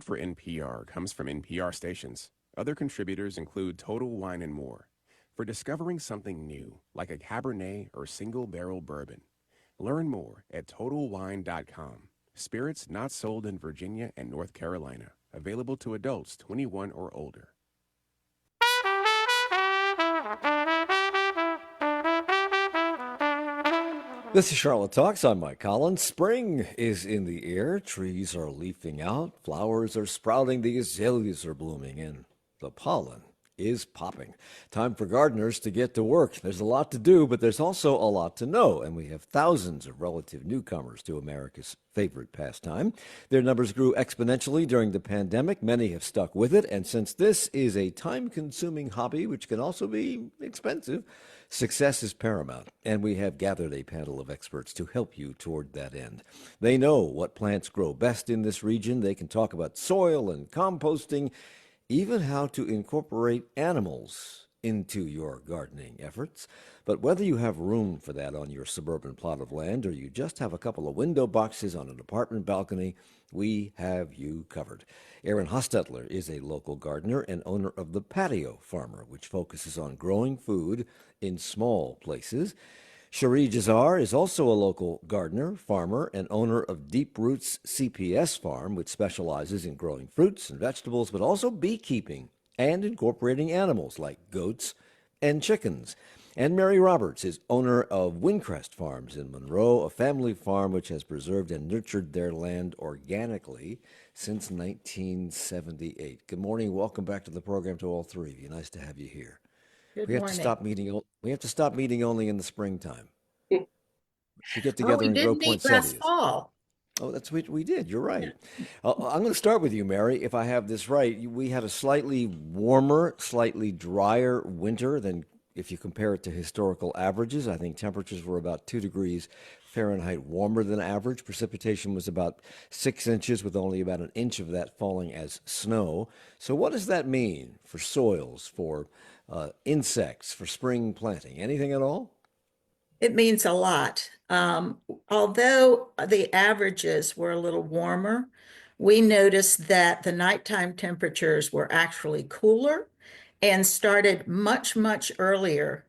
For NPR comes from NPR stations. Other contributors include Total Wine and More. For discovering something new, like a Cabernet or single barrel bourbon, learn more at TotalWine.com. Spirits not sold in Virginia and North Carolina. Available to adults 21 or older. This is Charlotte Talks. I'm Mike Collins. Spring is in the air. Trees are leafing out. Flowers are sprouting. The azaleas are blooming, and the pollen is popping. Time for gardeners to get to work. There's a lot to do, but there's also a lot to know, and we have thousands of relative newcomers to America's favorite pastime. Their numbers grew exponentially during the pandemic. Many have stuck with it, and since this is a time-consuming hobby, which can also be expensive, success is paramount, and we have gathered a panel of experts to help you toward that end. They know what plants grow best in this region. They can talk about soil and composting, even how to incorporate animals into your gardening efforts. But whether you have room for that on your suburban plot of land or you just have a couple of window boxes on an apartment balcony, we have you covered. Erin Hostetler is a local gardener and owner of the Patio Farmer, which focuses on growing food in small places. Cherie Jzar is also a local gardener, farmer, and owner of Deep Roots CPS Farm, which specializes in growing fruits and vegetables, but also beekeeping and incorporating animals like goats and chickens. And Mary Roberts is owner of Windcrest Farms in Monroe, a family farm which has preserved and nurtured their land organically since 1978. Good morning. Welcome back to the program to all three of you. Nice to have you here. Good We have to morning. stop meeting. We have to stop meeting only in the springtime. We get Oh, together we and grow did meet last poinsettias. fall. Oh, that's what we did. You're right. I'm going to start with you, Mary. If I have this right, we had a slightly warmer, slightly drier winter than if you compare it to historical averages. I think temperatures were about 2 degrees Fahrenheit warmer than average. Precipitation was about 6 inches, with only about an inch of that falling as snow. So, what does that mean for soils, for insects, for spring planting? Anything at all? It means a lot. Although the averages were a little warmer, we noticed that the nighttime temperatures were actually cooler and started much, much earlier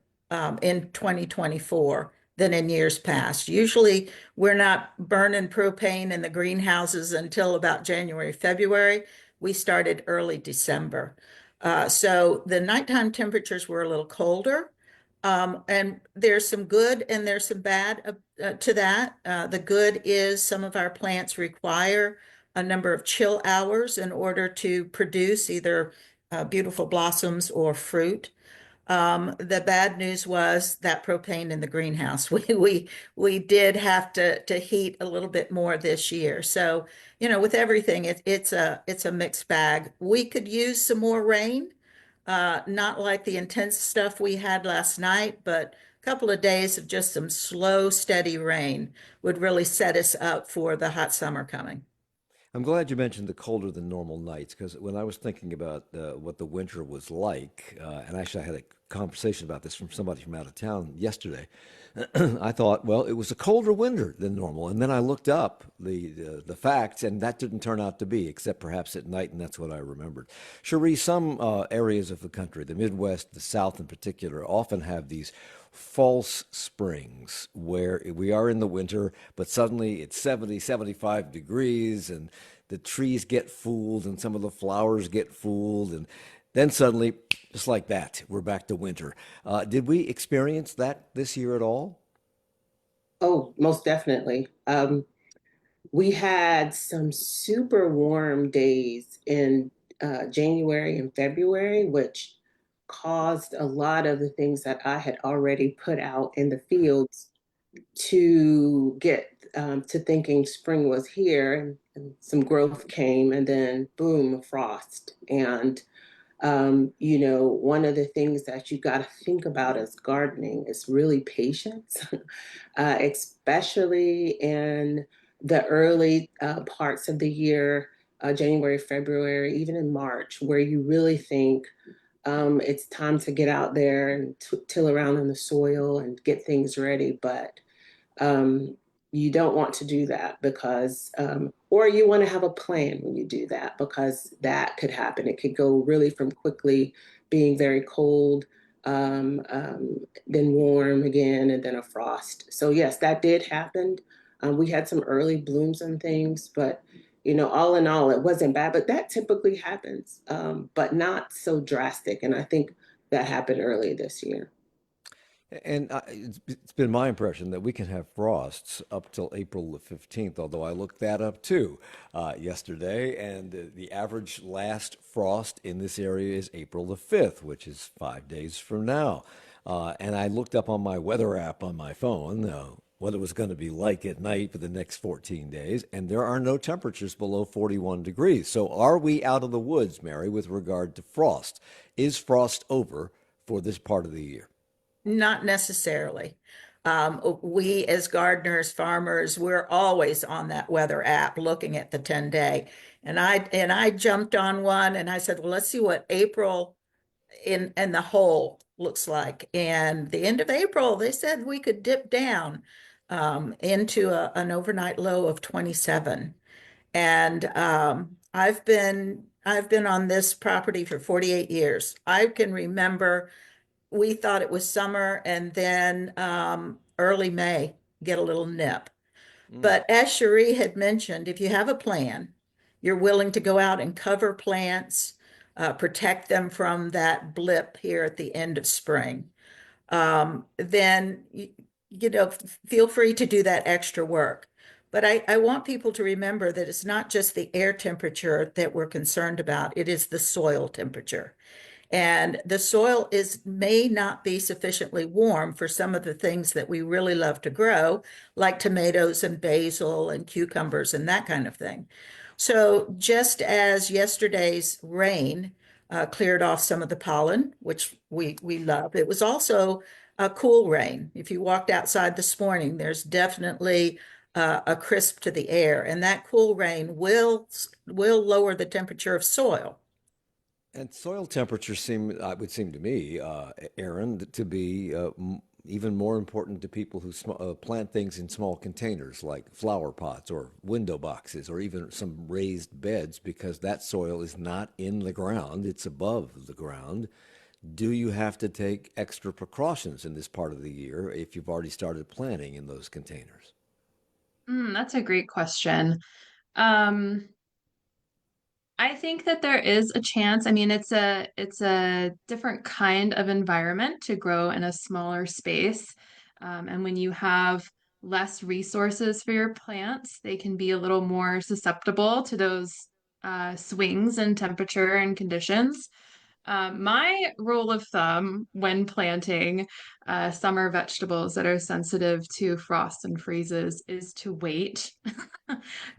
in 2024 than in years past. Usually, we're not burning propane in the greenhouses until about January, February. We started early December. So the nighttime temperatures were a little colder. And there's some good and there's some bad to that. The good is some of our plants require a number of chill hours in order to produce either beautiful blossoms or fruit. The bad news was that propane in the greenhouse. We did have to heat a little bit more this year. So, with everything, it's a mixed bag. We could use some more rain, not like the intense stuff we had last night, but a couple of days of just some slow, steady rain would really set us up for the hot summer coming. I'm glad you mentioned the colder than normal nights, because when I was thinking about what the winter was like, and actually I had a conversation about this from somebody from out of town yesterday, I thought, well, it was a colder winter than normal, and then I looked up the facts, and that didn't turn out to be, except perhaps at night, and that's what I remembered. Cherie, some areas of the country, the Midwest, the South in particular, often have these false springs where we are in the winter, but suddenly it's 70, 75 degrees, and the trees get fooled, and some of the flowers get fooled, and then suddenly, just like that, we're back to winter. Did we experience that this year at all? Oh, most definitely. We had some super warm days in January and February, which caused a lot of the things that I had already put out in the fields to get to thinking spring was here, and some growth came, and then boom, frost. And one of the things that you got to think about as gardening is really patience, especially in the early parts of the year, January, February, even in March, where you really think it's time to get out there and till around in the soil and get things ready. But um, you don't want to do that because, or you want to have a plan when you do that because that could happen. It could go really from quickly being very cold, then warm again, and then a frost. So yes, that did happen. We had some early blooms and things, but all in all, it wasn't bad. But that typically happens, but not so drastic. And I think that happened early this year. And it's been my impression that we can have frosts up till April the 15th, although I looked that up too yesterday, and the average last frost in this area is April the 5th, which is 5 days from now. And I looked up on my weather app on my phone what it was going to be like at night for the next 14 days, and there are no temperatures below 41 degrees. So are we out of the woods, Mary, with regard to frost? Is frost over for this part of the year? Not necessarily. We as gardeners, farmers, we're always on that weather app looking at the 10-day. And I jumped on one and I said, well, let's see what April in the whole looks like. And the end of April, they said we could dip down into an overnight low of 27. And I've been on this property for 48 years. I can remember we thought it was summer and then early May get a little nip. Mm. But as Cherie had mentioned, if you have a plan, you're willing to go out and cover plants, protect them from that blip here at the end of spring, then feel free to do that extra work. But I want people to remember that it's not just the air temperature that we're concerned about, it is the soil temperature. And the soil may not be sufficiently warm for some of the things that we really love to grow, like tomatoes and basil and cucumbers and that kind of thing. So just as yesterday's rain cleared off some of the pollen, which we love, it was also a cool rain. If you walked outside this morning, there's definitely a crisp to the air, and that cool rain will lower the temperature of soil. And soil temperature would seem to me, Aaron, to be even more important to people who plant things in small containers like flower pots or window boxes or even some raised beds because that soil is not in the ground, it's above the ground. Do you have to take extra precautions in this part of the year if you've already started planting in those containers? That's a great question. Um, I think that there is a chance. I mean, it's a different kind of environment to grow in a smaller space. And when you have less resources for your plants, they can be a little more susceptible to those swings in temperature and conditions. My rule of thumb when planting summer vegetables that are sensitive to frost and freezes is to wait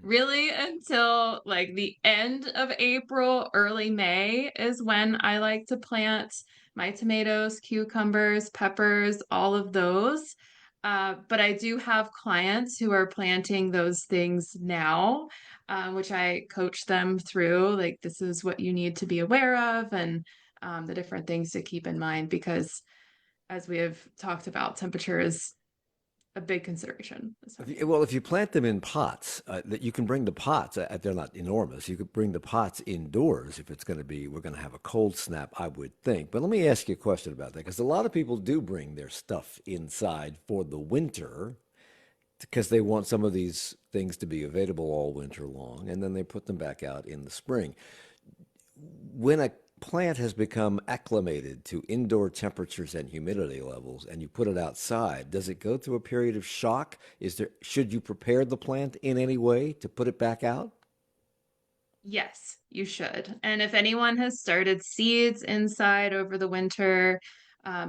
really until like the end of April, early May is when I like to plant my tomatoes, cucumbers, peppers, all of those. But I do have clients who are planting those things now, which I coach them through. Like, this is what you need to be aware of, and the different things to keep in mind, because as we have talked about, temperature is a big consideration. Well, if you plant them in pots, that you can bring the pots. They're not enormous. You could bring the pots indoors if it's going to be. We're going to have a cold snap, I would think. But let me ask you a question about that, because a lot of people do bring their stuff inside for the winter because they want some of these things to be available all winter long, and then they put them back out in the spring. When a plant has become acclimated to indoor temperatures and humidity levels and you put it outside, does it go through a period of shock? Should you prepare the plant in any way to put it back out? Yes, you should. And if anyone has started seeds inside over the winter,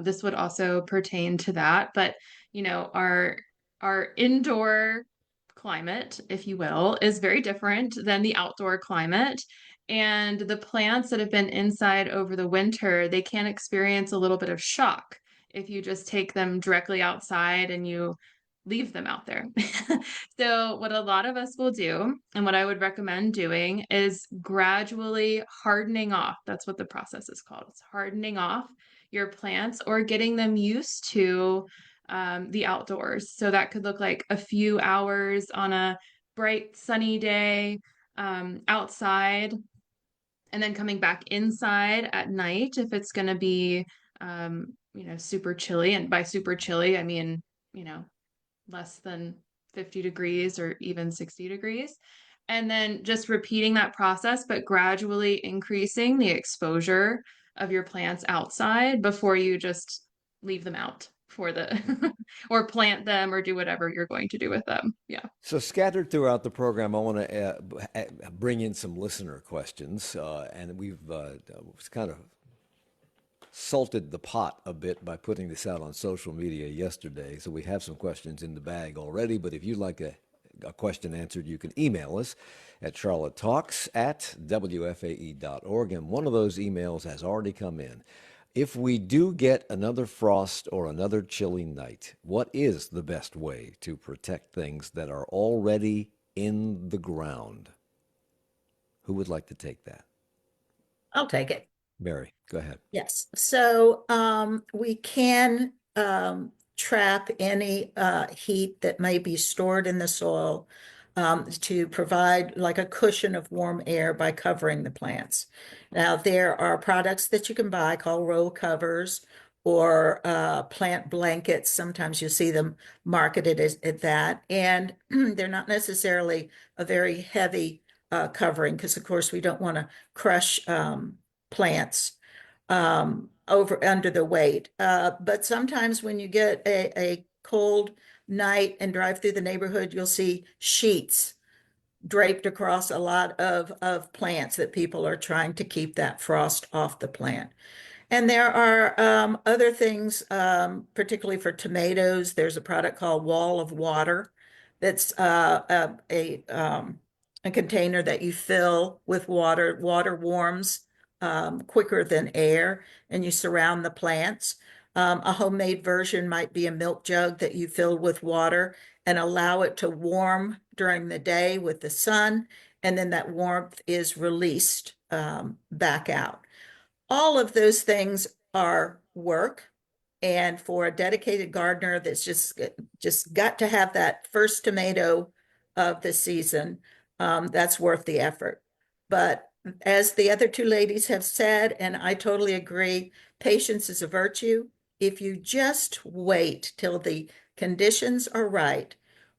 this would also pertain to that. But our indoor climate, if you will, is very different than the outdoor climate. And the plants that have been inside over the winter, they can experience a little bit of shock if you just take them directly outside and you leave them out there. So, what a lot of us will do, and what I would recommend doing, is gradually hardening off. That's what the process is called. It's hardening off your plants or getting them used to the outdoors. So that could look like a few hours on a bright sunny day outside, and then coming back inside at night if it's going to be super chilly. And by super chilly, I mean, less than 50 degrees or even 60 degrees. And then just repeating that process, but gradually increasing the exposure of your plants outside before you just leave them out for the or plant them or do whatever you're going to do with them. Yeah. So, scattered throughout the program, I want to bring in some listener questions. And we've kind of salted the pot a bit by putting this out on social media yesterday. So, we have some questions in the bag already. But if you'd like a question answered, you can email us at charlottetalks@wfae.org. And one of those emails has already come in. If we do get another frost or another chilly night, what is the best way to protect things that are already in the ground? Who would like to take that? I'll take it. Mary, go ahead. Yes. So we can trap any heat that may be stored in the soil to provide like a cushion of warm air by covering the plants. Now, there are products that you can buy called roll covers or plant blankets. Sometimes you see them marketed as that, and they're not necessarily a very heavy covering because, of course, we don't want to crush plants over under the weight. But sometimes when you get a cold night and drive through the neighborhood, you'll see sheets draped across a lot of plants that people are trying to keep that frost off the plant. And there are other things, particularly for tomatoes. There's a product called Wall of Water that's a container that you fill with water. Water warms quicker than air, and you surround the plants. A homemade version might be a milk jug that you fill with water and allow it to warm during the day with the sun, and then that warmth is released back out. All of those things are work. And for a dedicated gardener that's just got to have that first tomato of the season, that's worth the effort. But as the other two ladies have said, and I totally agree, patience is a virtue. If you just wait till the conditions are right,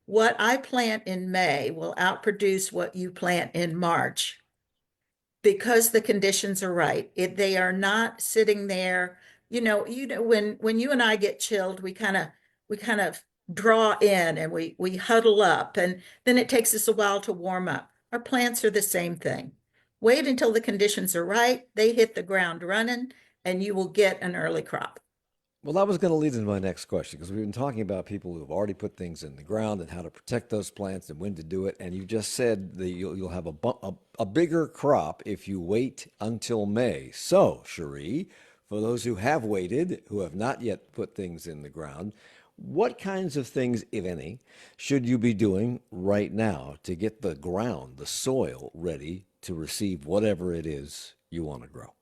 what I plant in May will outproduce what you plant in March because the conditions are right. They are not sitting there. When you and I get chilled, we kind of draw in and we huddle up, and then it takes us a while to warm up. Our plants are the same thing. Wait until the conditions are right. They hit the ground running, and you will get an early crop. Well, that was going to lead into my next question because we've been talking about people who have already put things in the ground and how to protect those plants and when to do it. And you just said that you'll have a bigger crop if you wait until May. So, Cherie, for those who have waited, who have not yet put things in the ground, what kinds of things, if any, should you be doing right now to get the ground, the soil, ready to receive whatever it is you want to grow?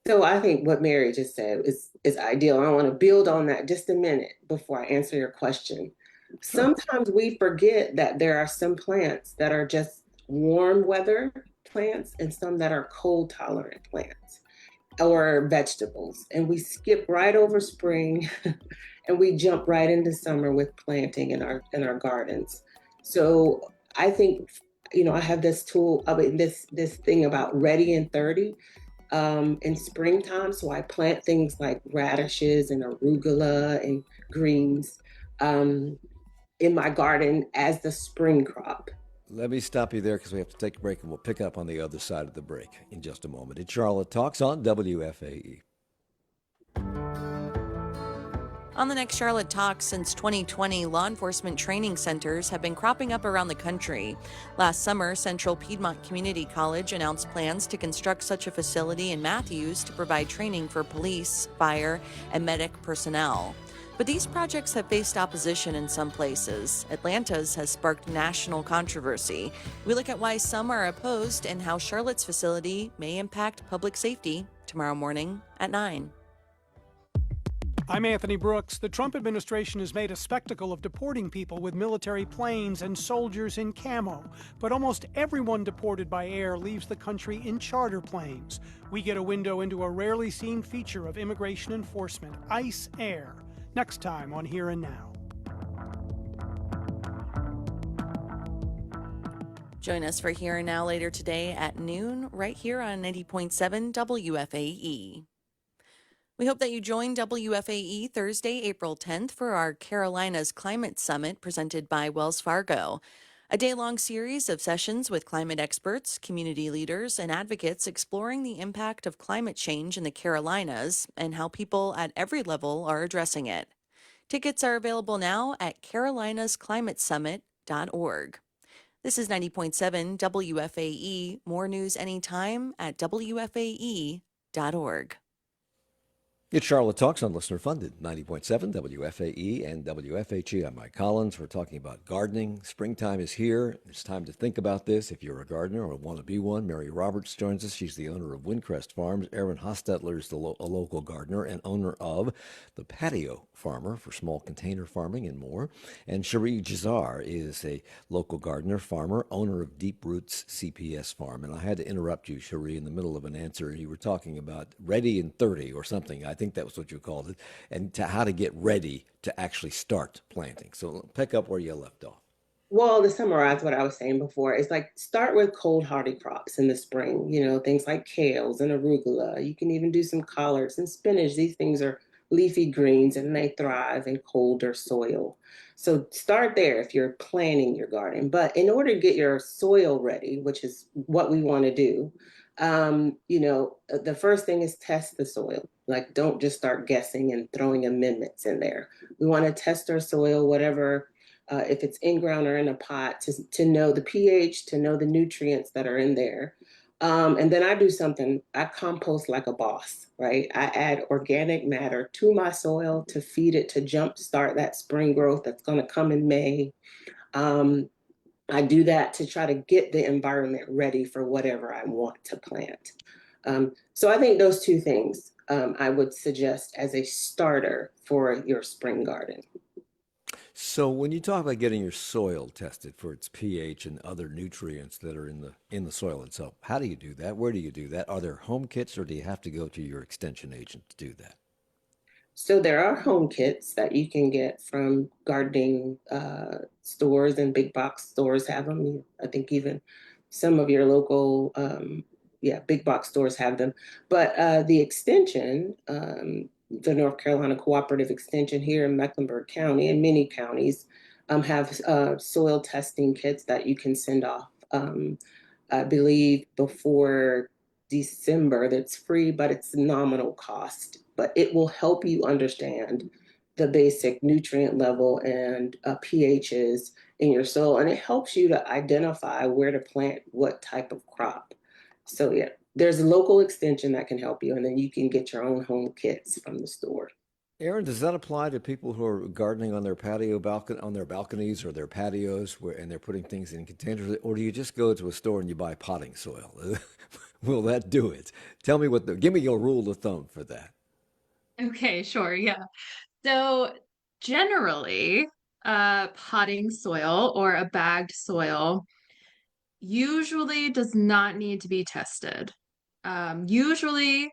So I think what Mary just said is ideal. I want to build on that just a minute before I answer your question. Sure. Sometimes we forget that there are some plants that are just warm weather plants and some that are cold tolerant plants or vegetables. And we skip right over spring and we jump right into summer with planting in our gardens. So I think, I have this tool, this thing about ready in 30. In springtime. So I plant things like radishes and arugula and greens in my garden as the spring crop. Let me stop you there because we have to take a break, and we'll pick up on the other side of the break in just a moment. It's Charlotte Talks on WFAE. On the next Charlotte Talks, since 2020, law enforcement training centers have been cropping up around the country. Last summer, Central Piedmont Community College announced plans to construct such a facility in Matthews to provide training for police, fire, and medic personnel. But these projects have faced opposition in some places. Atlanta's has sparked national controversy. We look at why some are opposed and how Charlotte's facility may impact public safety tomorrow morning at 9. I'm Anthony Brooks. The Trump administration has made a spectacle of deporting people with military planes and soldiers in camo. But almost everyone deported by air leaves the country in charter planes. We get a window into a rarely seen feature of immigration enforcement, ICE Air. Next time on Here and Now. Join us for Here and Now later today at noon, right here on 90.7 WFAE. We hope that you join WFAE Thursday, April 10th for our Carolinas Climate Summit presented by Wells Fargo. A day-long series of sessions with climate experts, community leaders, and advocates exploring the impact of climate change in the Carolinas and how people at every level are addressing it. Tickets are available now at carolinasclimatesummit.org. This is 90.7 WFAE. More news anytime at WFAE.org. It's Charlotte Talks on Listener Funded, 90.7 WFAE and WFHE. I'm Mike Collins. We're talking about gardening. Springtime is here. It's time to think about this. If you're a gardener or want to be one, Mary Roberts joins us. She's the owner of Windcrest Farms. Erin Hostetler is a local gardener and owner of the Patio Farmer for small container farming and more. And Cherie Jzar is a local gardener, farmer, owner of Deep Roots CPS Farm. And I had to interrupt you, Cherie, in the middle of an answer. You were talking about ready in 30 or something. I think that was what you called it, and how to get ready to actually start planting. So pick up where you left off. Well, to summarize what I was saying before, it's like start with cold hardy crops in the spring, things like kales and arugula. You can even do some collards and spinach. These things are leafy greens and they thrive in colder soil. So start there if you're planting your garden. But in order to get your soil ready, which is what we want to do, the first thing is test the soil. Like, don't just start guessing and throwing amendments in there. We want to test our soil, whatever, if it's in ground or in a pot, to know the pH, to know the nutrients that are in there. And then I compost like a boss, right? I add organic matter to my soil to feed it, to jumpstart that spring growth that's going to come in May. I do that to try to get the environment ready for whatever I want to plant. So I think those two things I would suggest as a starter for your spring garden. So when you talk about getting your soil tested for its pH and other nutrients that are in the soil itself, how do you do that? Where do you do that? Are there home kits, or do you have to go to your extension agent to do that? So there are home kits that you can get from gardening stores, and big box stores have them. I think even some of your local, big box stores have them. But the extension, the North Carolina Cooperative Extension here in Mecklenburg County and many counties have soil testing kits that you can send off. I believe before December, that's free, but it's nominal cost. But it will help you understand the basic nutrient level and pHs in your soil. And it helps you to identify where to plant what type of crop. So yeah, there's a local extension that can help you, and then you can get your own home kits from the store. Erin, does that apply to people who are gardening on their on their balconies or their patios, and they're putting things in containers, or do you just go to a store and you buy potting soil? Will that do it? Tell me give me your rule of thumb for that. Okay, sure. Yeah. So generally, potting soil or a bagged soil usually does not need to be tested. Usually,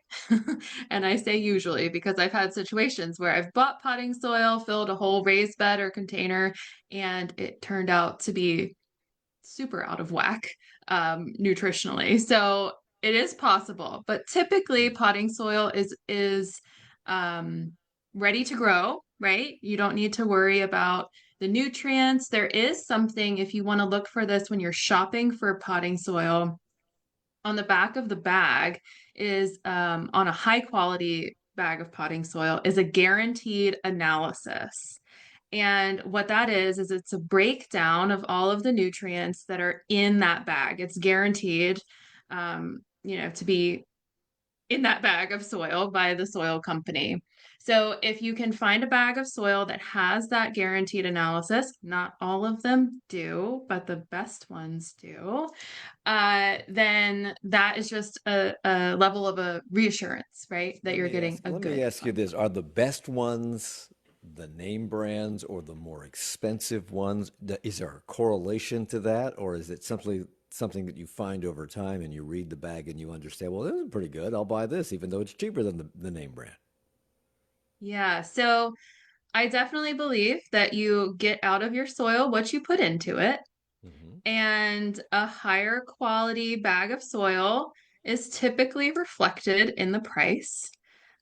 and I say usually because I've had situations where I've bought potting soil, filled a whole raised bed or container, and it turned out to be super out of whack nutritionally. So it is possible, but typically potting soil is ready to grow, right? You don't need to worry about the nutrients. There is something, if you want to look for this when you're shopping for potting soil, on the back of the bag is on a high quality bag of potting soil is a guaranteed analysis. And what that is it's a breakdown of all of the nutrients that are in that bag. It's guaranteed, to be in that bag of soil by the soil company. So if you can find a bag of soil that has that guaranteed analysis, not all of them do, but the best ones do, then that is just a level of a reassurance, right? That you're getting a Let good me ask you soil. this. Are the best ones the name brands or the more expensive ones? Is there a correlation to that, or is it simply something that you find over time and you read the bag and you understand, well, this is pretty good. I'll buy this, even though it's cheaper than the name brand? Yeah, so I definitely believe that you get out of your soil what you put into it, Hmm. and a higher quality bag of soil is typically reflected in the price.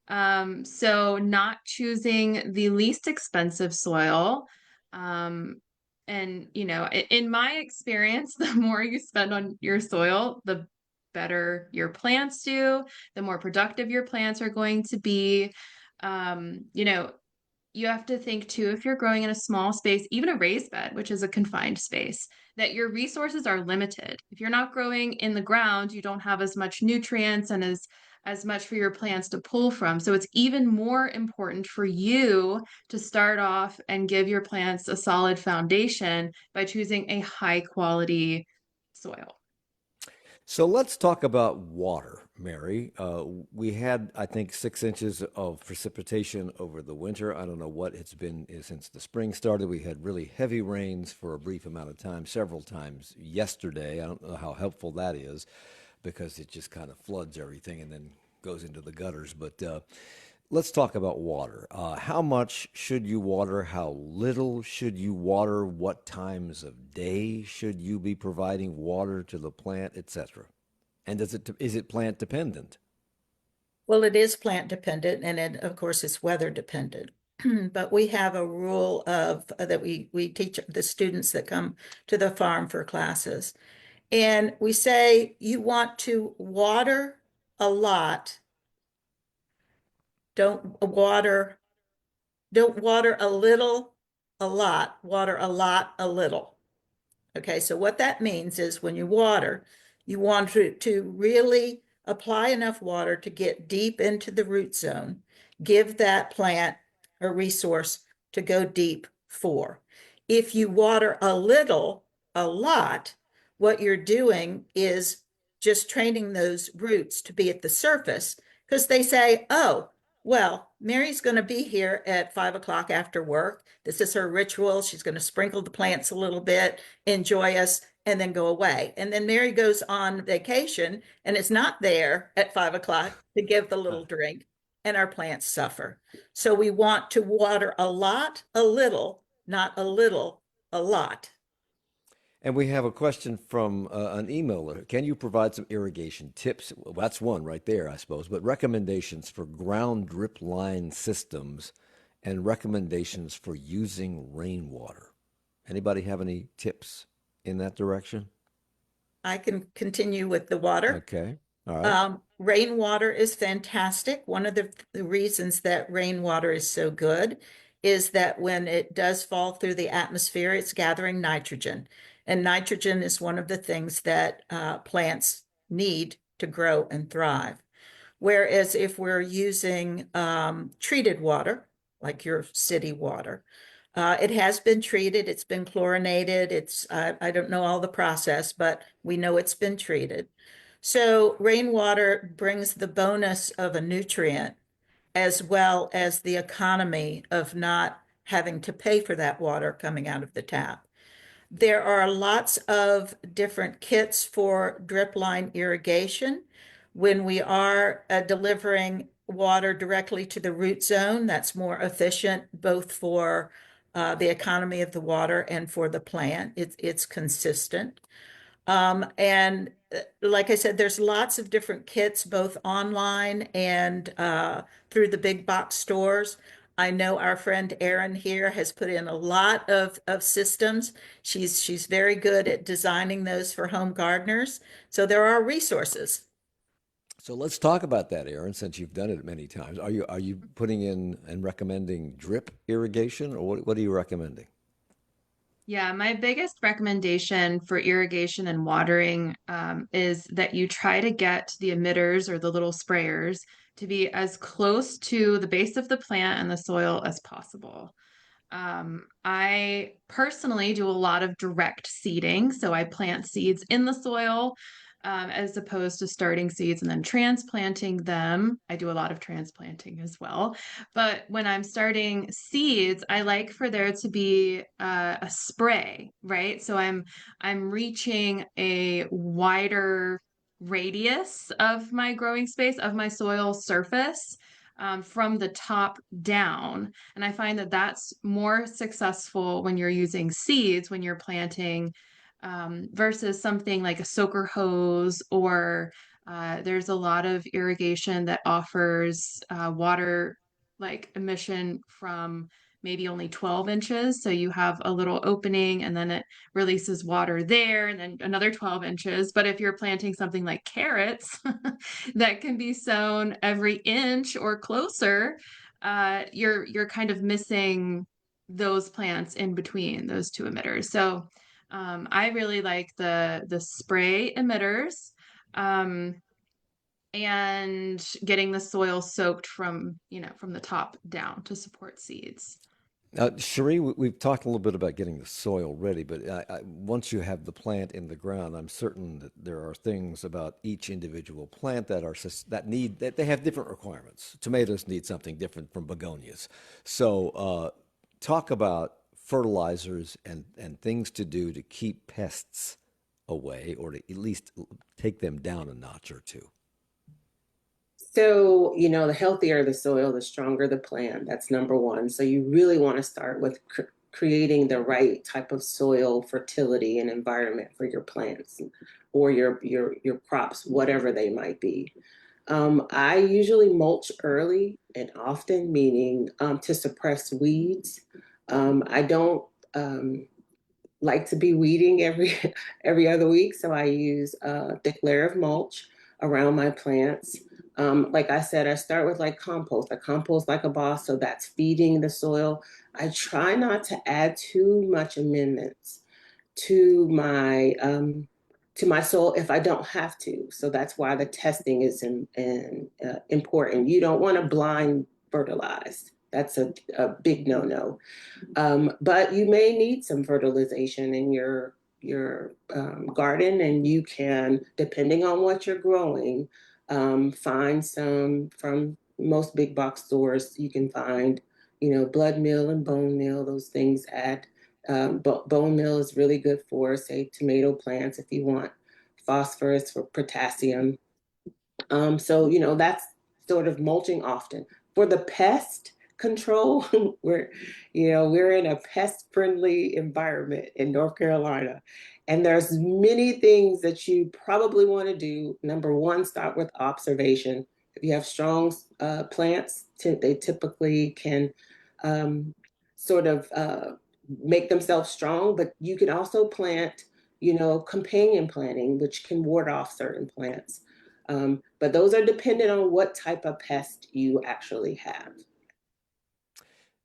So not choosing the least expensive soil. Um, and in my experience, the more you spend on your soil, the better your plants do, the more productive your plants are going to be. Um, you know, you have to think too, if you're growing in a small space, even a raised bed, which is a confined space, that your resources are limited. If you're not growing in the ground, you don't have as much nutrients and as much for your plants to pull from. So it's even more important for you to start off and give your plants a solid foundation by choosing a high quality soil. So let's talk about water, Mary. We had, I think, 6 inches of precipitation over the winter. I don't know what it's been since the spring started. We had really heavy rains for a brief amount of time, several times yesterday. I don't know how helpful that is because it just kind of floods everything and then goes into the gutters. But let's talk about water. How much should you water? How little should you water? What times of day should you be providing water to the plant, etc.? And is it plant dependent? Well, it is plant dependent, and it, of course, it's weather dependent. But we have a rule of that we teach the students that come to the farm for classes. And we say you want to water a lot. Don't water, don't water a little, a lot, water a lot, a little. Okay, so what that means is when you want to really apply enough water to get deep into the root zone, give that plant a resource to go deep for. If you water a little, a lot, what you're doing is just training those roots to be at the surface because they say, oh, well, Mary's going to be here at 5 o'clock after work. This is her ritual. She's going to sprinkle the plants a little bit, enjoy us, and then go away. And then Mary goes on vacation and is not there at 5 o'clock to give the little drink, and our plants suffer. So we want to water a lot, a little, not a little, a lot. And we have a question from an emailer. Can you provide some irrigation tips? Well, that's one right there, I suppose, but recommendations for ground drip line systems and recommendations for using rainwater. Anybody have any tips in that direction? I can continue with the water. Okay. All right. Rainwater is fantastic. One of the reasons that rainwater is so good is that when it does fall through the atmosphere, it's gathering nitrogen. And nitrogen is one of the things that plants need to grow and thrive. Whereas if we're using treated water, like your city water, it has been treated, it's been chlorinated, I don't know all the process, but we know it's been treated. So rainwater brings the bonus of a nutrient as well as the economy of not having to pay for that water coming out of the tap. There are lots of different kits for drip line irrigation. When we are delivering water directly to the root zone, that's more efficient both for the economy of the water and for the plant. It's consistent. And like I said, there's lots of different kits, both online and through the big box stores. I know our friend Erin here has put in a lot of systems. She's very good at designing those for home gardeners. So there are resources. So let's talk about that, Aaron, since you've done it many times. Are you putting in and recommending drip irrigation, or what are you recommending? Yeah, my biggest recommendation for irrigation and watering is that you try to get the emitters or the little sprayers to be as close to the base of the plant and the soil as possible. I personally do a lot of direct seeding. So I plant seeds in the soil as opposed to starting seeds and then transplanting them. I do a lot of transplanting as well. But when I'm starting seeds, I like for there to be a spray, right? So I'm reaching a wider radius of my growing space, of my soil surface. From the top down. And I find that that's more successful when you're using seeds, when you're planting, versus something like a soaker hose or there's a lot of irrigation that offers water like emission from maybe only 12 inches. So you have a little opening and then it releases water there and then another 12 inches. But if you're planting something like carrots that can be sown every inch or closer, you're kind of missing those plants in between those two emitters. So I really like the spray emitters. And getting the soil soaked from, from the top down to support seeds. Cherie, we've talked a little bit about getting the soil ready, but once you have the plant in the ground, I'm certain that there are things about each individual plant that they have different requirements. Tomatoes need something different from begonias. So, talk about fertilizers and things to do to keep pests away, or to at least take them down a notch or two. So, the healthier the soil, the stronger the plant. That's number one. So you really want to start with creating the right type of soil fertility and environment for your plants or your crops, whatever they might be. I usually mulch early and often, meaning to suppress weeds. I don't like to be weeding every other week, so I use a thick layer of mulch around my plants. Like I said, I start with like compost. I compost like a boss, so that's feeding the soil. I try not to add too much amendments to my soil if I don't have to. So that's why the testing is important. You don't want to blind fertilize. That's a big no-no. But you may need some fertilization in your garden, and you can, depending on what you're growing, find some from most big box stores. You can find, blood meal and bone meal. Those things add. Bone meal is really good for, say, tomato plants if you want phosphorus for potassium. So, that's sort of mulching often. For the pest control, we're in a pest-friendly environment in North Carolina. And there's many things that you probably want to do. Number one, start with observation. If you have strong plants, they typically can sort of make themselves strong, but you can also plant, companion planting, which can ward off certain plants. But those are dependent on what type of pest you actually have.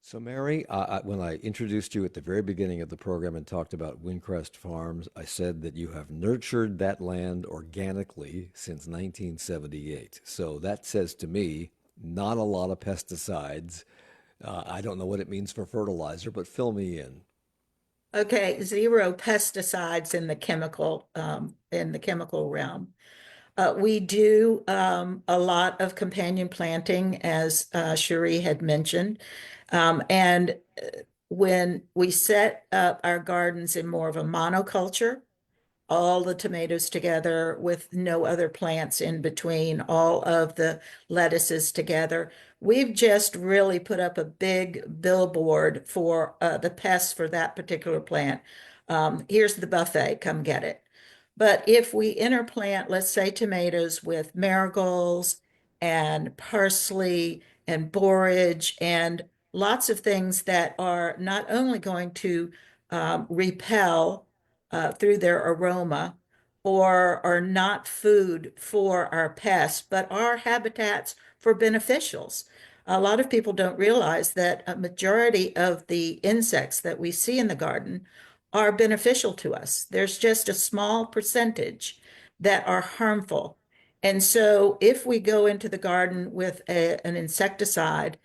So, Mary, when I introduced you at the very beginning of the program and talked about Windcrest Farms, I said that you have nurtured that land organically since 1978. So that says to me, not a lot of pesticides. I don't know what it means for fertilizer, but fill me in. Okay, zero pesticides in the chemical realm. We do a lot of companion planting, as Cherie had mentioned. And when we set up our gardens in more of a monoculture, all the tomatoes together with no other plants in between, all of the lettuces together. We've just really put up a big billboard for the pests for that particular plant. Here's the buffet, come get it. But if we interplant, let's say, tomatoes with marigolds and parsley and borage and lots of things that are not only going to repel through their aroma or are not food for our pests, but are habitats for beneficials. A lot of people don't realize that a majority of the insects that we see in the garden are beneficial to us. There's just a small percentage that are harmful. And so if we go into the garden with an insecticide,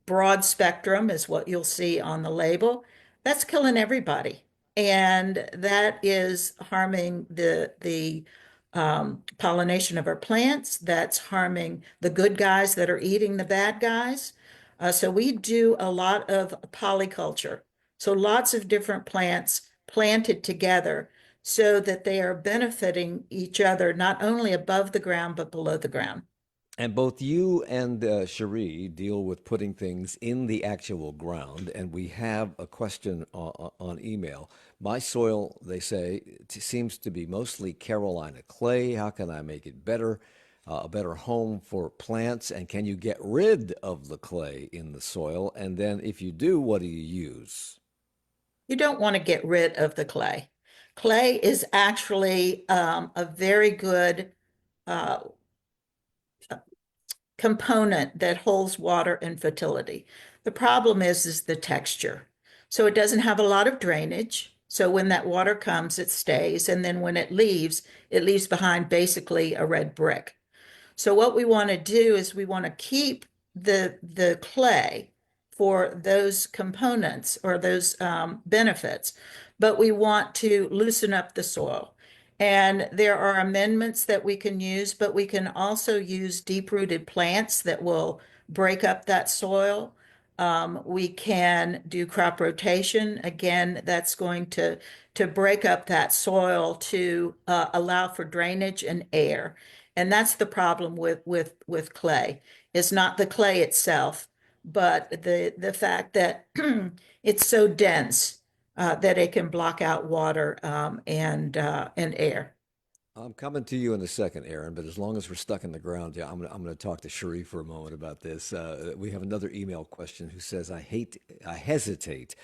broad spectrum is what you'll see on the label, that's killing everybody. And that is harming the pollination of our plants. That's harming the good guys that are eating the bad guys. So we do a lot of polyculture. So lots of different plants planted together so that they are benefiting each other, not only above the ground, but below the ground. And both you and Cherie deal with putting things in the actual ground. And we have a question on email. My soil, they say, seems to be mostly Carolina clay. How can I make it better? A better home for plants? And can you get rid of the clay in the soil? And then if you do, what do you use? You don't want to get rid of the clay. Clay is actually a very good uh, component that holds water and fertility. The problem is the texture. So it doesn't have a lot of drainage. So when that water comes, it stays. And then when it leaves behind basically a red brick. So what we want to do is we want to keep the clay for those components or those benefits, but we want to loosen up the soil. And there are amendments that we can use, but we can also use deep-rooted plants that will break up that soil. We can do crop rotation. Again, that's going to break up that soil to allow for drainage and air. And that's the problem with clay. It's not the clay itself, but the fact that it's so dense that it can block out water and air. I'm coming to you in a second, Erin, but as long as we're stuck in the ground, yeah, I'm gonna talk to Cherie for a moment about this. We have another email question who says, I hesitate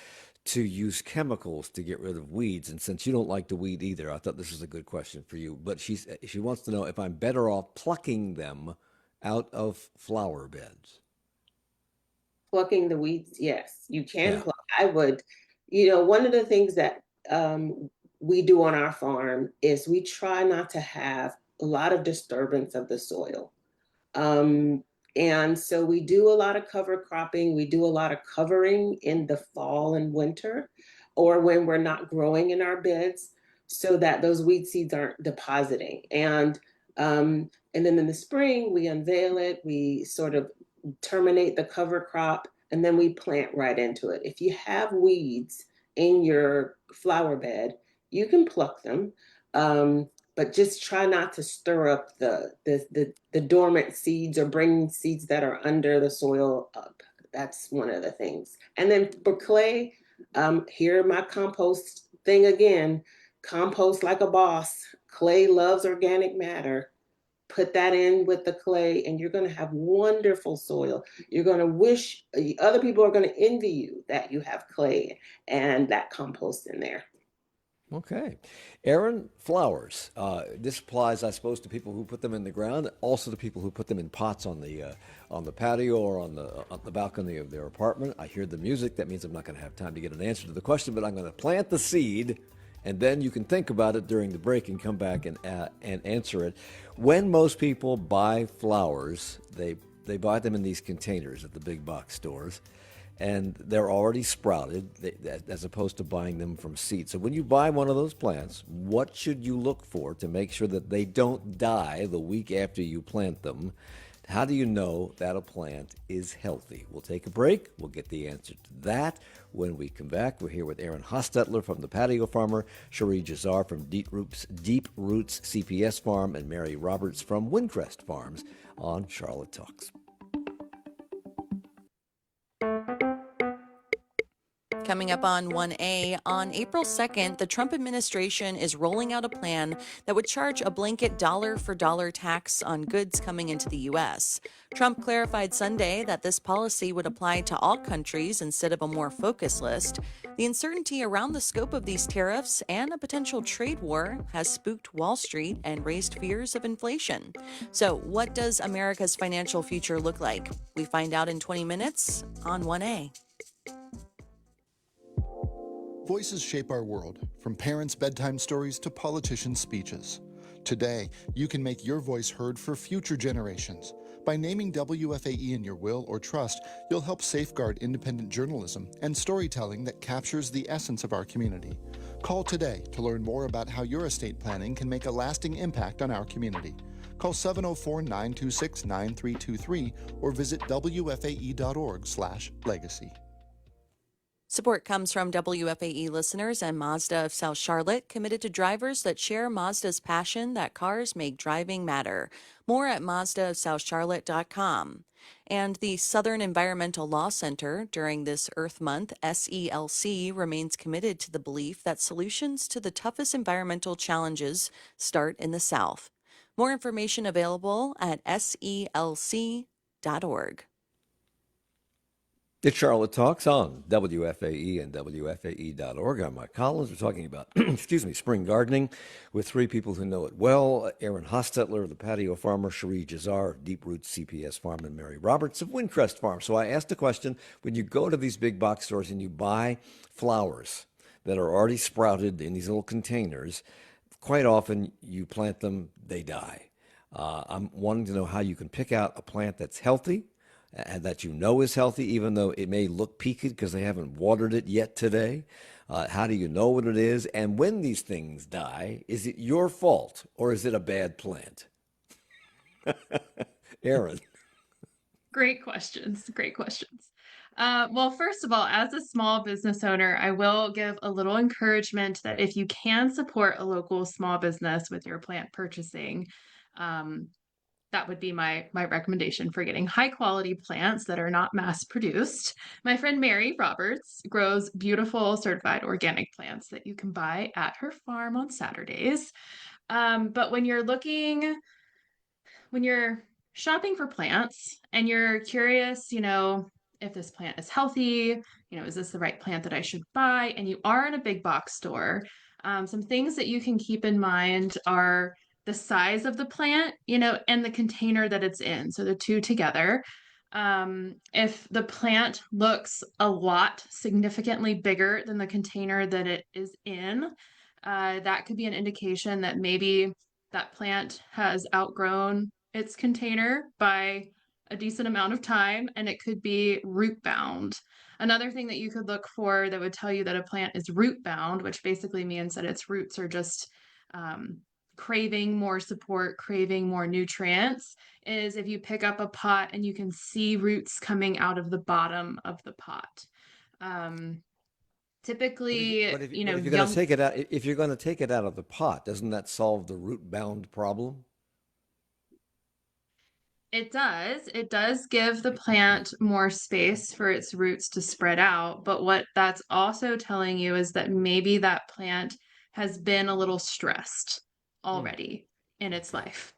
to use chemicals to get rid of weeds. And since you don't like to weed either, I thought this was a good question for you. But she wants to know if I'm better off plucking them out of flower beds. Plucking the weeds, yes, you can Yeah. pluck. I would, one of the things that we do on our farm is we try not to have a lot of disturbance of the soil. And so we do a lot of cover cropping. We do a lot of covering in the fall and winter, or when we're not growing in our beds, so that those weed seeds aren't depositing. And then in the spring, we unveil it. We sort of terminate the cover crop, and then we plant right into it. If you have weeds in your flower bed, you can pluck them. But just try not to stir up the dormant seeds or bring seeds that are under the soil up. That's one of the things. And then for clay, here my compost thing again. Compost like a boss. Clay loves organic matter. Put that in with the clay, and you're going to have wonderful soil. You're going to wish other people are going to envy you that you have clay and that compost in there. Okay. Erin, flowers. This applies, I suppose, to people who put them in the ground, also to people who put them in pots on the patio or on the balcony of their apartment. I hear the music. That means I'm not going to have time to get an answer to the question, but I'm going to plant the seed, and then you can think about it during the break and come back and answer it. When most people buy flowers, they buy them in these containers at the big box stores, and they're already sprouted as opposed to buying them from seed. So when you buy one of those plants, what should you look for to make sure that they don't die the week after you plant them? How do you know that a plant is healthy? We'll take a break. We'll get the answer to that when we come back. We're here with Erin Hostetler from the Patio Farmer, Cherie Jzar from Deep Roots CPS Farm, and Mary Roberts from Windcrest Farms on Charlotte Talks. Coming up on 1A, on April 2nd, the Trump administration is rolling out a plan that would charge a blanket dollar-for-dollar tax on goods coming into the U.S. Trump clarified Sunday that this policy would apply to all countries instead of a more focused list. The uncertainty around the scope of these tariffs and a potential trade war has spooked Wall Street and raised fears of inflation. So, what does America's financial future look like? We find out in 20 minutes on 1A. Voices shape our world, from parents' bedtime stories to politicians' speeches. Today, you can make your voice heard for future generations. By naming WFAE in your will or trust, you'll help safeguard independent journalism and storytelling that captures the essence of our community. Call today to learn more about how your estate planning can make a lasting impact on our community. Call 704-926-9323 or visit wfae.org/legacy. Support comes from WFAE listeners and Mazda of South Charlotte, committed to drivers that share Mazda's passion that cars make driving matter. More at mazdaofsouthcharlotte.com. And the Southern Environmental Law Center, during this Earth Month, SELC remains committed to the belief that solutions to the toughest environmental challenges start in the South. More information available at selc.org. It's Charlotte Talks on WFAE and WFAE.org. I'm Mike Collins. We're talking about, spring gardening with three people who know it well. Erin Hostetler of the Patio Farmer, Cherie Jzar of Deep Roots CPS Farm, and Mary Roberts of Windcrest Farm. So I asked the question, when you go to these big box stores and you buy flowers that are already sprouted in these little containers, quite often you plant them, they die. I'm wanting to know how you can pick out a plant that's healthy, and that you know is healthy, even though it may look peaked because they haven't watered it yet today. How do you know what it is? And when these things die, is it your fault or is it a bad plant? Erin. Great questions. Great questions. Well, first of all, as a small business owner, I will give a little encouragement that if you can support a local small business with your plant purchasing, that would be my recommendation for getting high quality plants that are not mass produced. My friend Mary Roberts grows beautiful certified organic plants that you can buy at her farm on Saturdays. But when you're shopping for plants and you're curious, if this plant is healthy, is this the right plant that I should buy? And you are in a big box store, some things that you can keep in mind are the size of the plant, and the container that it's in. So the two together. If the plant looks a lot significantly bigger than the container that it is in, that could be an indication that maybe that plant has outgrown its container by a decent amount of time, and it could be root bound. Another thing that you could look for that would tell you that a plant is root bound, which basically means that its roots are just craving more support, craving more nutrients, is if you pick up a pot and you can see roots coming out of the bottom of the pot. Typically, if you're going to take it out, if you're going to take it out of the pot, doesn't that solve the root bound problem? It does. It does give the plant more space for its roots to spread out. But what that's also telling you is that maybe that plant has been a little stressed already in its life.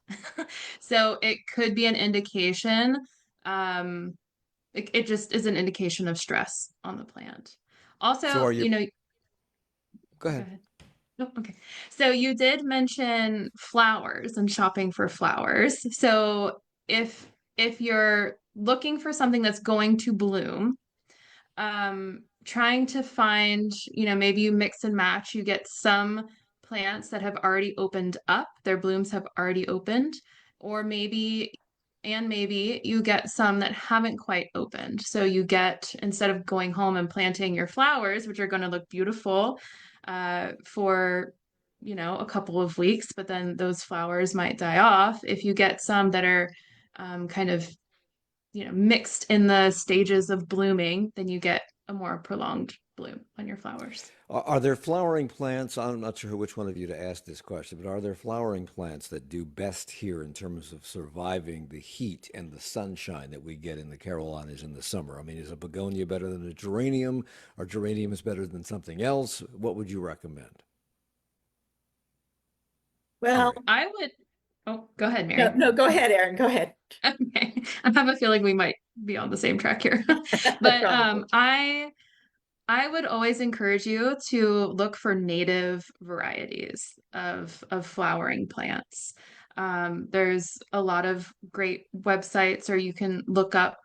So it could be an indication. It just is an indication of stress on the plant. Also, So are you? Go ahead. Go ahead. Oh, okay. So you did mention flowers and shopping for flowers. So if you're looking for something that's going to bloom, trying to find, maybe you mix and match, you get some plants that have already opened up, their blooms have already opened, or maybe you get some that haven't quite opened. So you get, instead of going home and planting your flowers, which are going to look beautiful for a couple of weeks, but then those flowers might die off. If you get some that are kind of mixed in the stages of blooming, then you get a more prolonged bloom on your flowers. Are there flowering plants? I'm not sure which one of you to ask this question, but are there flowering plants that do best here in terms of surviving the heat and the sunshine that we get in the Carolinas in the summer? I mean, is a begonia better than a geranium, or geranium is better than something else? What would you recommend? Well, I would. Oh, go ahead, Mary. no, go ahead, Erin. Go ahead. Okay. I have a feeling we might be on the same track here. But I would always encourage you to look for native varieties of flowering plants. There's a lot of great websites, or you can look up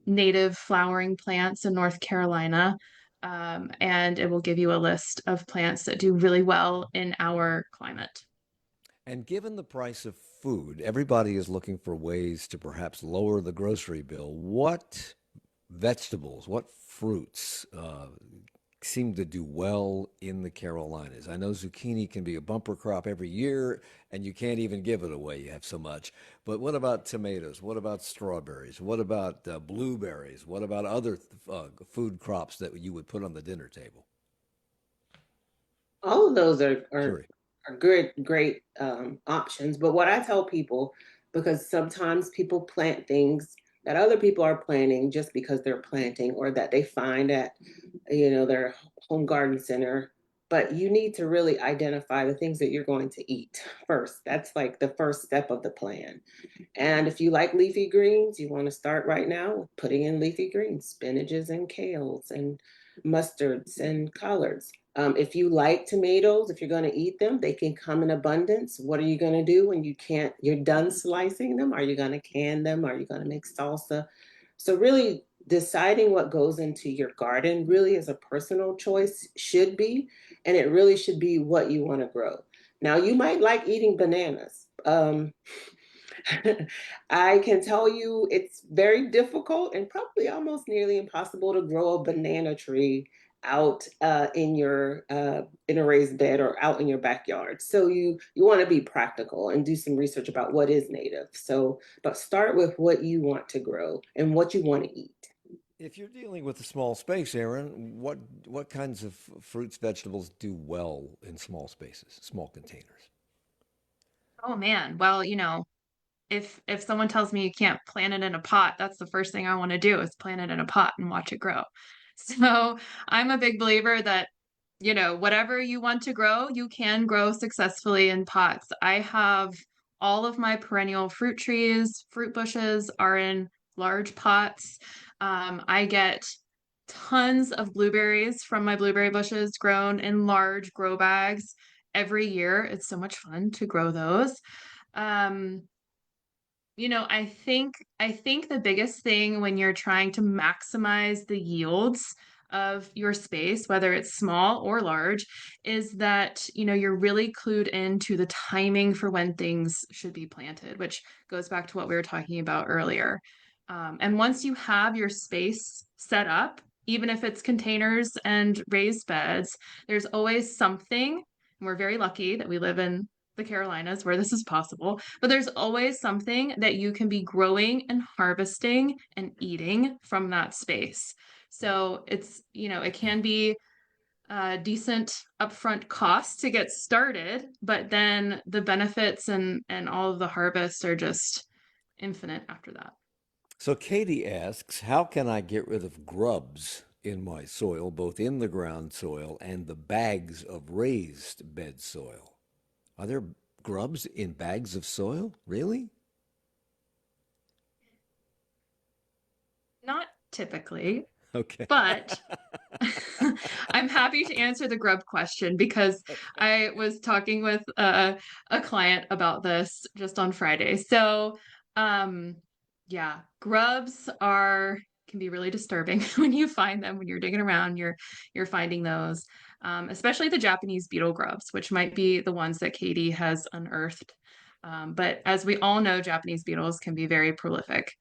native flowering plants in North Carolina. And it will give you a list of plants that do really well in our climate. And given the price of food, everybody is looking for ways to perhaps lower the grocery bill. What vegetables, what fruits seem to do well in the Carolinas? I know zucchini can be a bumper crop every year, and you can't even give it away. You have so much. But what about tomatoes? What about strawberries? What about blueberries? What about other food crops that you would put on the dinner table? All of those Sure. are great options. But what I tell people, because sometimes people plant things that other people are planting just because they're planting, or that they find at, their home garden center. But you need to really identify the things that you're going to eat first. That's like the first step of the plan. And if you like leafy greens, you want to start right now with putting in leafy greens, spinaches and kales and mustards and collards. If you like tomatoes, if you're going to eat them, they can come in abundance. What are you going to do when you're done slicing them? Are you going to can them? Are you going to make salsa? So really deciding what goes into your garden really is a personal choice, should be, and it really should be what you want to grow. Now, you might like eating bananas. I can tell you it's very difficult and probably almost nearly impossible to grow a banana tree out in a raised bed or out in your backyard. So you want to be practical and do some research about what is native. So, but start with what you want to grow and what you want to eat. If you're dealing with a small space, Aaron, what kinds of fruits, vegetables do well in small spaces, small containers? Oh man, well, if someone tells me you can't plant it in a pot, that's the first thing I want to do is plant it in a pot and watch it grow. So I'm a big believer that, whatever you want to grow, you can grow successfully in pots. I have all of my perennial fruit trees, fruit bushes are in large pots. I get tons of blueberries from my blueberry bushes grown in large grow bags every year. It's so much fun to grow those. Um, I think the biggest thing when you're trying to maximize the yields of your space, whether it's small or large, is that, you're really clued into the timing for when things should be planted, which goes back to what we were talking about earlier. And once you have your space set up, even if it's containers and raised beds, there's always something. And we're very lucky that we live in the Carolinas where this is possible, but there's always something that you can be growing and harvesting and eating from that space. So it can be a decent upfront cost to get started, but then the benefits and all of the harvests are just infinite after that. So Katie asks, how can I get rid of grubs in my soil, both in the ground soil and the bags of raised bed soil? Are there grubs in bags of soil? Really? Not typically, Okay. but I'm happy to answer the grub question because I was talking with a client about this just on Friday. So, yeah, grubs can be really disturbing when you find them when you're digging around. You're finding those, especially the Japanese beetle grubs, which might be the ones that Katie has unearthed. But as we all know, Japanese beetles can be very prolific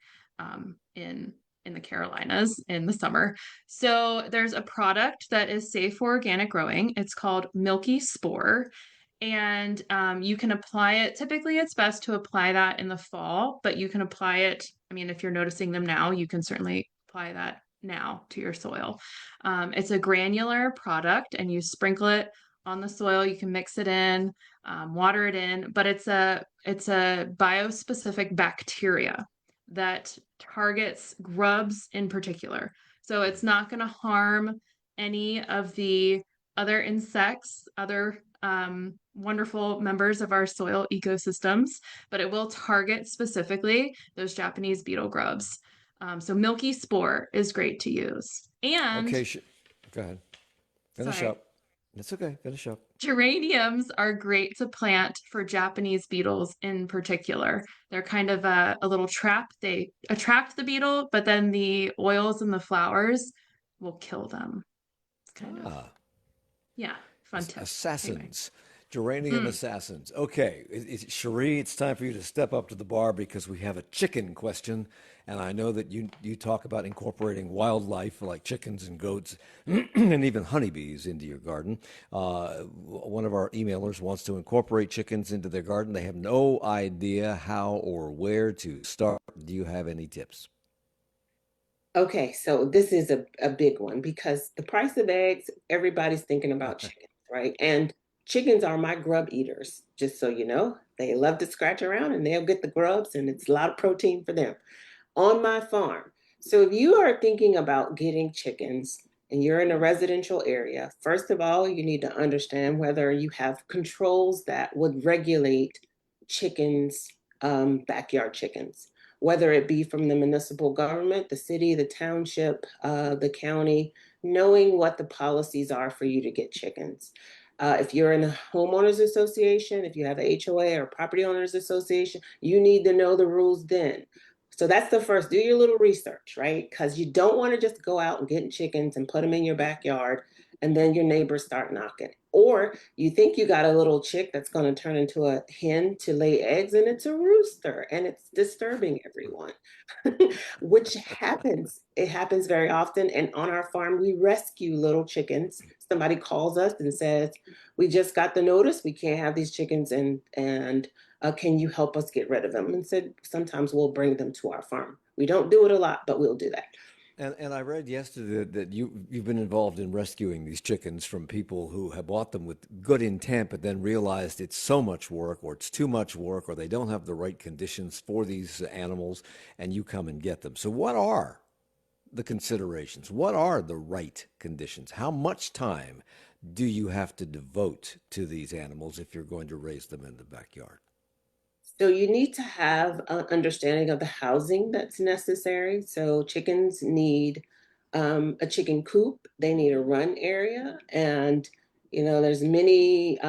in the Carolinas in the summer. So there's a product that is safe for organic growing. It's called Milky Spore. And you can apply it. Typically, it's best to apply that in the fall, but you can apply it. I mean, if you're noticing them now, you can certainly apply that now to your soil. It's a granular product, and you sprinkle it on the soil. You can mix it in, water it in, but it's a biospecific bacteria that targets grubs in particular. So it's not going to harm any of the other insects, other wonderful members of our soil ecosystems, but it will target specifically those Japanese beetle grubs. So Milky Spore is great to use. And, Okay, go ahead. Finish sorry, up. It's okay. Finish up. geraniums are great to plant for Japanese beetles in particular. They're kind of a little trap. They attract the beetle, but then the oils and the flowers will kill them. kind of, Ah, yeah, fun tip. Anyway. assassins. Geranium assassins. Okay, Cherie, it's time for you to step up to the bar because we have a chicken question, and I know that you talk about incorporating wildlife like chickens and goats and even honeybees into your garden. One of our emailers wants to incorporate chickens into their garden. They have no idea how or where to start. Do you have any tips? Okay, so this is a big one because the price of eggs, everybody's thinking about chickens, right? And chickens are my grub eaters, just so you know. They love to scratch around and they'll get the grubs, and it's a lot of protein for them on my farm. So if you are thinking about getting chickens and you're in a residential area, first of all, you need to understand whether you have controls that would regulate chickens, backyard chickens, whether it be from the municipal government, the city, the township, the county, knowing what the policies are for you to get chickens. If you're in a homeowners association, if you have a HOA or property owners association, you need to know the rules then. So that's the first, do your little research, right? Because you don't want to just go out and get chickens and put them in your backyard and then your neighbors start knocking. Or you think you got a little chick that's going to turn into a hen to lay eggs and it's a rooster and it's disturbing everyone, which happens. It happens very often. And on our farm, we rescue little chickens. Somebody calls us and says, we just got the notice. We can't have these chickens and can you help us get rid of them? And said, sometimes we'll bring them to our farm. We don't do it a lot, but we'll do that. And I read yesterday that you've been involved in rescuing these chickens from people who have bought them with good intent, but then realized it's so much work, or it's too much work, or they don't have the right conditions for these animals, and you come and get them. So, what are the considerations? What are the right conditions? How much time do you have to devote to these animals if you're going to raise them in the backyard? So you need to have an understanding of the housing that's necessary. So chickens need a chicken coop. They need a run area, and there's many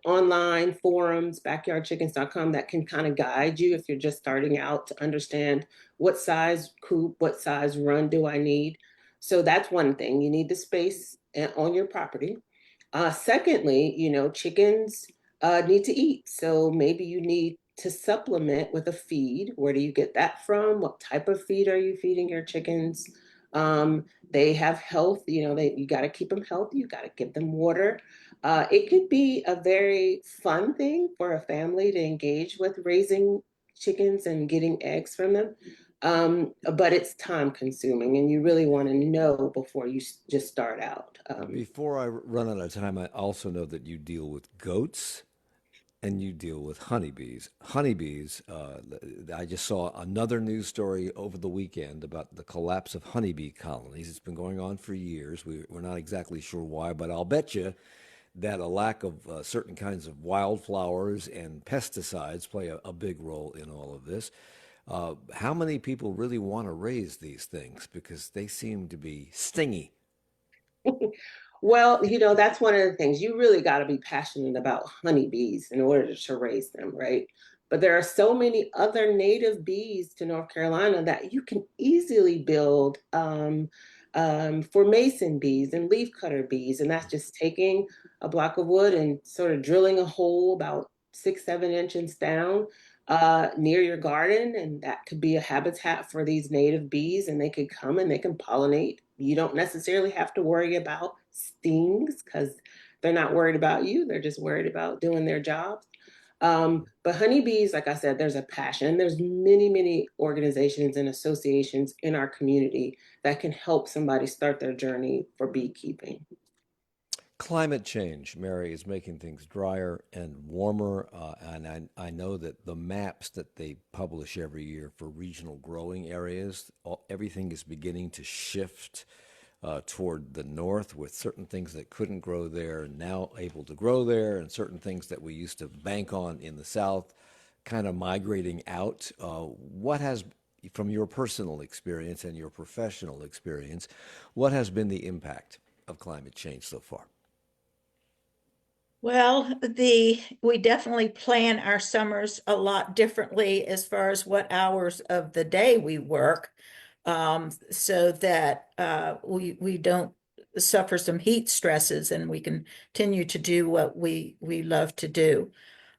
online forums, backyardchickens.com, that can kind of guide you if you're just starting out to understand what size coop, what size run do I need. So that's one thing. You need the space on your property. Secondly, chickens need to eat. So maybe you need to supplement with a feed. Where do you get that from? What type of feed are you feeding your chickens? They have health, you got to keep them healthy. You got to give them water. It could be a very fun thing for a family to engage with raising chickens and getting eggs from them. But it's time consuming and you really want to know before you just start out. Before I run out of time, I also know that you deal with goats and you deal with honeybees. Honeybees, I just saw another news story over the weekend about the collapse of honeybee colonies. It's been going on for years. We're not exactly sure why, but I'll bet you that a lack of certain kinds of wildflowers and pesticides play a big role in all of this. How many people really want to raise these things because they seem to be stingy? Well, that's one of the things. You really got to be passionate about honeybees in order to raise them, right? But there are so many other native bees to North Carolina that you can easily build for mason bees and leafcutter bees. And that's just taking a block of wood and sort of drilling a hole about 6, 7 inches down near your garden. And that could be a habitat for these native bees, and they could come and they can pollinate. You don't necessarily have to worry about stings because they're not worried about you. They're just worried about doing their jobs. But honeybees, like I said, there's a passion. There's many, many organizations and associations in our community that can help somebody start their journey for beekeeping. Climate change, Mary, is making things drier and warmer. And I know that the maps that they publish every year for regional growing areas, everything is beginning to shift toward the north, with certain things that couldn't grow there now able to grow there, and certain things that we used to bank on in the south kind of migrating out. What has, from your personal experience and your professional experience, what has been the impact of climate change so far? Well, we definitely plan our summers a lot differently as far as what hours of the day we work, so that we don't suffer some heat stresses, and we continue to do what we love to do.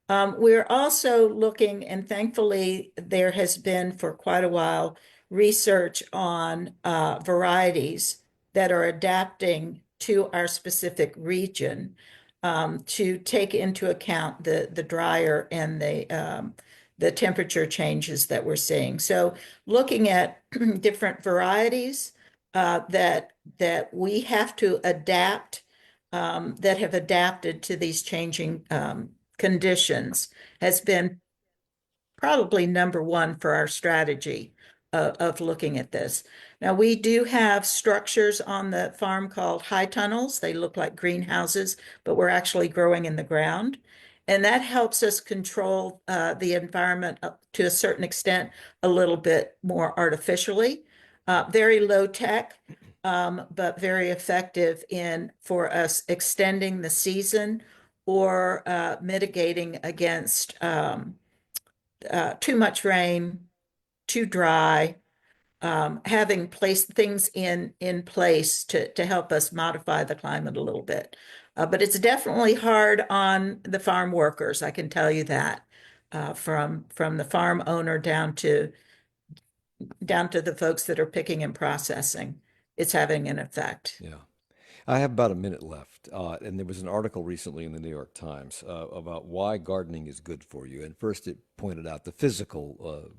We're also looking, and thankfully there has been for quite a while, research on varieties that are adapting to our specific region, to take into account the drier and the temperature changes that we're seeing. So looking at different varieties that we have to adapt, that have adapted to these changing conditions, has been probably number one for our strategy of looking at this. Now, we do have structures on the farm called high tunnels. They look like greenhouses, but we're actually growing in the ground. And that helps us control the environment to a certain extent, a little bit more artificially. Very low tech, but very effective for us extending the season or mitigating against too much rain, too dry, having things in place to help us modify the climate a little bit. But it's definitely hard on the farm workers, I can tell you that, from the farm owner down to the folks that are picking and processing. It's having an effect. Yeah. I have about a minute left, and there was an article recently in the New York Times about why gardening is good for you. And first, it pointed out the physical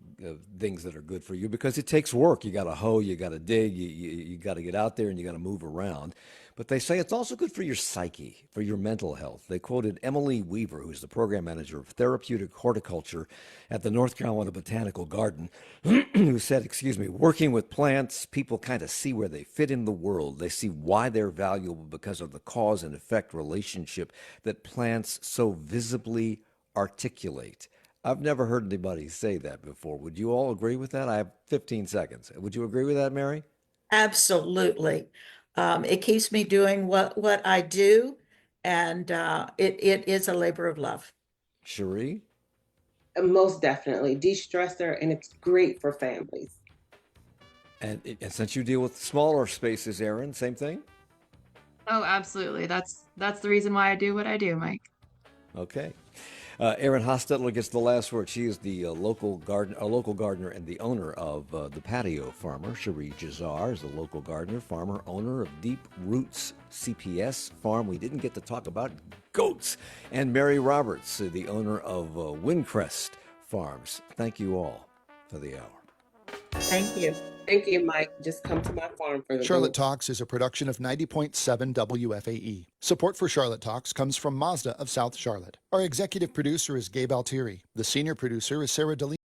things that are good for you because it takes work. You got to hoe, you got to dig, you got to get out there, and you got to move around. But they say it's also good for your psyche, for your mental health. They quoted Emily Weaver, who's the program manager of therapeutic horticulture at the North Carolina Botanical Garden, who said, working with plants, people kind of see where they fit in the world. They see why they're valuable because of the cause and effect relationship that plants so visibly articulate. I've never heard anybody say that before. Would you all agree with that? I have 15 seconds. Would you agree with that, Mary? Absolutely. It keeps me doing what I do, and it is a labor of love. Cherie? Most definitely. De-stressor, and it's great for families. And since you deal with smaller spaces, Erin, same thing? Oh, absolutely. That's the reason why I do what I do, Mike. Okay. Erin Hostetler gets the last word. She is the local gardener and the owner of the Patio Farmer. Cherie Jzar is the local gardener, farmer, owner of Deep Roots CPS Farm. We didn't get to talk about goats. And Mary Roberts, the owner of Windcrest Farms. Thank you all for the hour. Thank you. Thank you, Mike. Just come to my farm for the Charlotte goats. Talks is a production of 90.7 WFAE. Support for Charlotte Talks comes from Mazda of South Charlotte. Our executive producer is Gabe Altieri. The senior producer is Sarah DeLeon.